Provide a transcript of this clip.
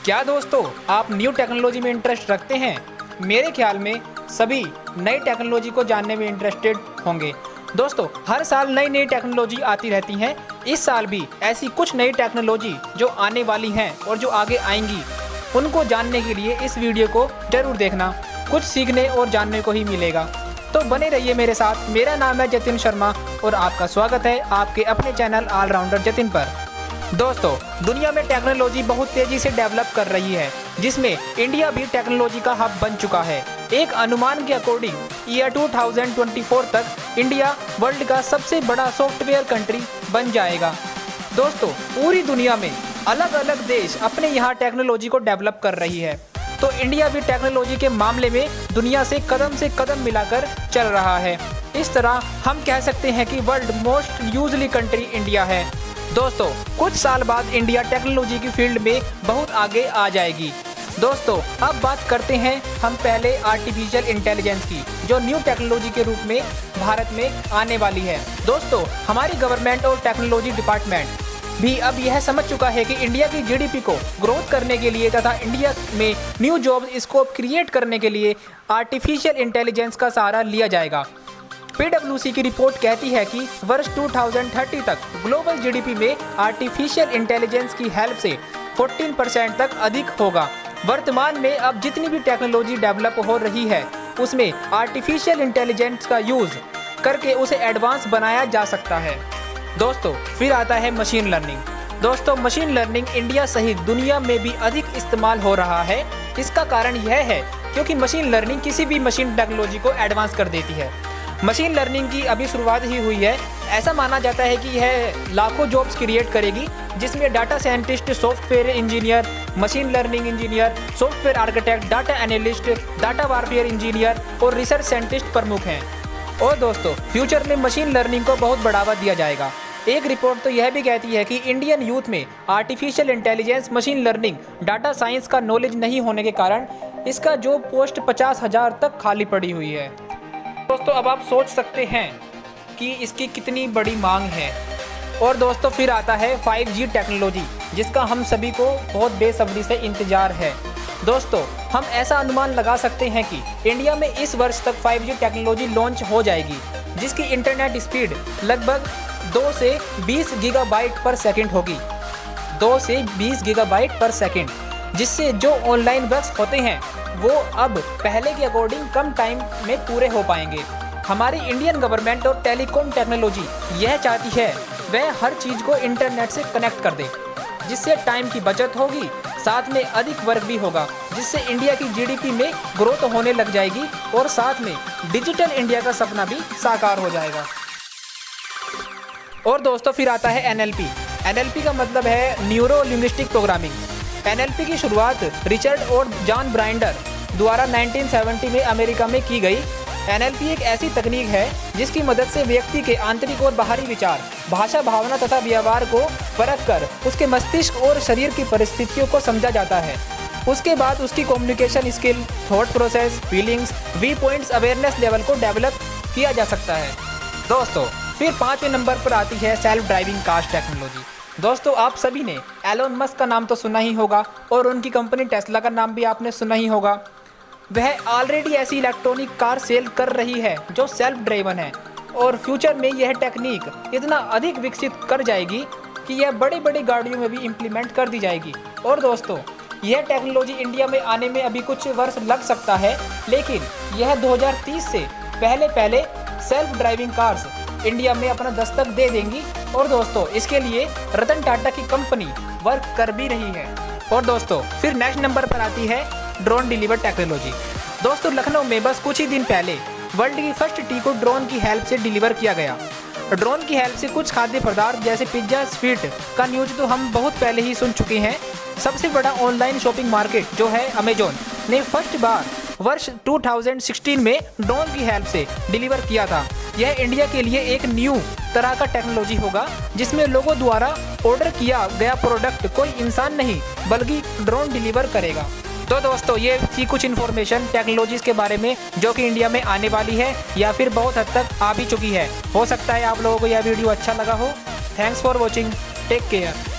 क्या दोस्तों आप न्यू टेक्नोलॉजी में इंटरेस्ट रखते हैं? मेरे ख्याल में सभी नई टेक्नोलॉजी को जानने में इंटरेस्टेड होंगे। दोस्तों हर साल नई नई टेक्नोलॉजी आती रहती हैं। इस साल भी ऐसी कुछ नई टेक्नोलॉजी जो आने वाली हैं और जो आगे आएंगी, उनको जानने के लिए इस वीडियो को जरूर देखना। कुछ सीखने और जानने को ही मिलेगा, तो बने रहिए मेरे साथ। मेरा नाम है जतिन शर्मा और आपका स्वागत है आपके अपने चैनल ऑलराउंडर जतिन पर। दोस्तों दुनिया में टेक्नोलॉजी बहुत तेजी से डेवलप कर रही है, जिसमें इंडिया भी टेक्नोलॉजी का हब बन चुका है। एक अनुमान के अकॉर्डिंग ईयर 2024 तक इंडिया वर्ल्ड का सबसे बड़ा सॉफ्टवेयर कंट्री बन जाएगा। दोस्तों पूरी दुनिया में अलग अलग देश अपने यहाँ टेक्नोलॉजी को डेवलप कर रही है, तो इंडिया भी टेक्नोलॉजी के मामले में दुनिया से कदम मिलाकर चल रहा है। इस तरह हम कह सकते हैं कि world most usually country India है। दोस्तों कुछ साल बाद इंडिया टेक्नोलॉजी की फील्ड में बहुत आगे आ जाएगी। दोस्तों अब बात करते हैं हम पहले आर्टिफिशियल इंटेलिजेंस की, जो न्यू टेक्नोलॉजी के रूप में भारत में आने वाली है। दोस्तों हमारी गवर्नमेंट और टेक्नोलॉजी डिपार्टमेंट भी अब यह समझ चुका है कि इंडिया की जीडीपी को ग्रोथ करने के लिए तथा इंडिया में न्यू जॉब स्कोप क्रिएट करने के लिए आर्टिफिशियल इंटेलिजेंस का सहारा लिया जाएगा। PwC की रिपोर्ट कहती है कि वर्ष 2030 तक ग्लोबल जीडीपी में आर्टिफिशियल इंटेलिजेंस की हेल्प से 14% तक अधिक होगा। वर्तमान में अब जितनी भी टेक्नोलॉजी डेवलप हो रही है, उसमें आर्टिफिशियल इंटेलिजेंस का यूज़ करके उसे एडवांस बनाया जा सकता है। दोस्तों फिर आता है मशीन लर्निंग। दोस्तों मशीन लर्निंग इंडिया सहित दुनिया में भी अधिक इस्तेमाल हो रहा है। इसका कारण यह है क्योंकि मशीन लर्निंग किसी भी मशीन टेक्नोलॉजी को एडवांस कर देती है। मशीन लर्निंग की अभी शुरुआत ही हुई है। ऐसा माना जाता है कि यह लाखों जॉब्स क्रिएट करेगी, जिसमें data scientist, software engineer, machine learning engineer, software architect, data analyst, data warfare engineer और रिसर्च साइंटिस्ट प्रमुख हैं। और दोस्तों फ्यूचर में मशीन लर्निंग को बहुत बढ़ावा दिया जाएगा। एक रिपोर्ट तो यह भी कहती है कि इंडियन यूथ में artificial intelligence, machine learning, data science का नॉलेज नहीं होने के कारण इसका जो पोस्ट 50,000 तक खाली पड़ी हुई है। दोस्तों अब आप सोच सकते हैं कि इसकी कितनी बड़ी मांग है। और दोस्तों फिर आता है 5G टेक्नोलॉजी, जिसका हम सभी को बहुत बेसब्री से इंतजार है। दोस्तों हम ऐसा अनुमान लगा सकते हैं कि इंडिया में इस वर्ष तक 5G टेक्नोलॉजी लॉन्च हो जाएगी, जिसकी इंटरनेट स्पीड लगभग 2 से 20 गीगाबाइट पर सेकंड होगी। 2 से 20 गीगाबाइट पर सेकंड, जिससे जो ऑनलाइन वर्क्स होते हैं वो अब पहले के अकॉर्डिंग कम टाइम में पूरे हो पाएंगे। हमारी इंडियन गवर्नमेंट और टेलीकॉम टेक्नोलॉजी यह चाहती है वह हर चीज़ को इंटरनेट से कनेक्ट कर दे, जिससे टाइम की बचत होगी, साथ में अधिक वर्क भी होगा, जिससे इंडिया की जीडीपी में ग्रोथ होने लग जाएगी और साथ में डिजिटल इंडिया का सपना भी साकार हो जाएगा। और दोस्तों फिर आता है NLP। NLP का मतलब है न्यूरो लिंग्विस्टिक प्रोग्रामिंग। NLP की शुरुआत रिचर्ड और जॉन ब्राइंडर द्वारा 1970 में अमेरिका में की गई। NLP एक ऐसी तकनीक है जिसकी मदद से व्यक्ति के आंतरिक और बाहरी विचार, भाषा, भावना तथा व्यवहार को परख कर उसके मस्तिष्क और शरीर की परिस्थितियों को समझा जाता है। उसके बाद उसकी communication skill, thought process, feelings, viewpoints, awareness level को डेवलप किया जा सकता है। दोस्तों फिर 5वें नंबर पर आती है सेल्फ ड्राइविंग कार्स टेक्नोलॉजी। दोस्तों आप सभी ने एलोन मस्क का नाम तो सुना ही होगा और उनकी कंपनी टेस्ला का नाम भी आपने सुना ही होगा। वह ऑलरेडी ऐसी इलेक्ट्रॉनिक कार सेल कर रही है जो सेल्फ ड्राइवन है, और फ्यूचर में यह टेक्निक इतना अधिक विकसित कर जाएगी कि यह बड़ी बड़ी गाड़ियों में भी इम्प्लीमेंट कर दी जाएगी। और दोस्तों यह टेक्नोलॉजी इंडिया में आने में अभी कुछ वर्ष लग सकता है, लेकिन यह 2030 से पहले सेल्फ ड्राइविंग कार्स इंडिया में अपना दस्तक दे देंगी। और दोस्तों इसके लिए रतन टाटा की कंपनी वर्क कर भी रही है। और दोस्तों फिर नेक्स्ट नंबर पर आती है ड्रोन डिलीवर टेक्नोलॉजी। दोस्तों लखनऊ में बस कुछ ही दिन पहले वर्ल्ड की फर्स्ट टी को ड्रोन की हेल्प से डिलीवर किया गया। ड्रोन की हेल्प से कुछ खाद्य पदार्थ जैसे पिज्जा, स्वीट का न्यूज तो हम बहुत पहले ही सुन चुके हैं। सबसे बड़ा ऑनलाइन शॉपिंग मार्केट जो है अमेजोन ने फर्स्ट बार वर्ष 2016 में ड्रोन की हेल्प से डिलीवर किया था। यह इंडिया के लिए एक न्यू तरह का टेक्नोलॉजी होगा, जिसमें लोगों द्वारा ऑर्डर किया गया प्रोडक्ट कोई इंसान नहीं बल्कि ड्रोन डिलीवर करेगा। तो दोस्तों ये थी कुछ इन्फॉर्मेशन टेक्नोलॉजीज़ के बारे में जो कि इंडिया में आने वाली है या फिर बहुत हद तक आ भी चुकी है। हो सकता है आप लोगों को यह वीडियो अच्छा लगा हो। Thanks for watching, take care.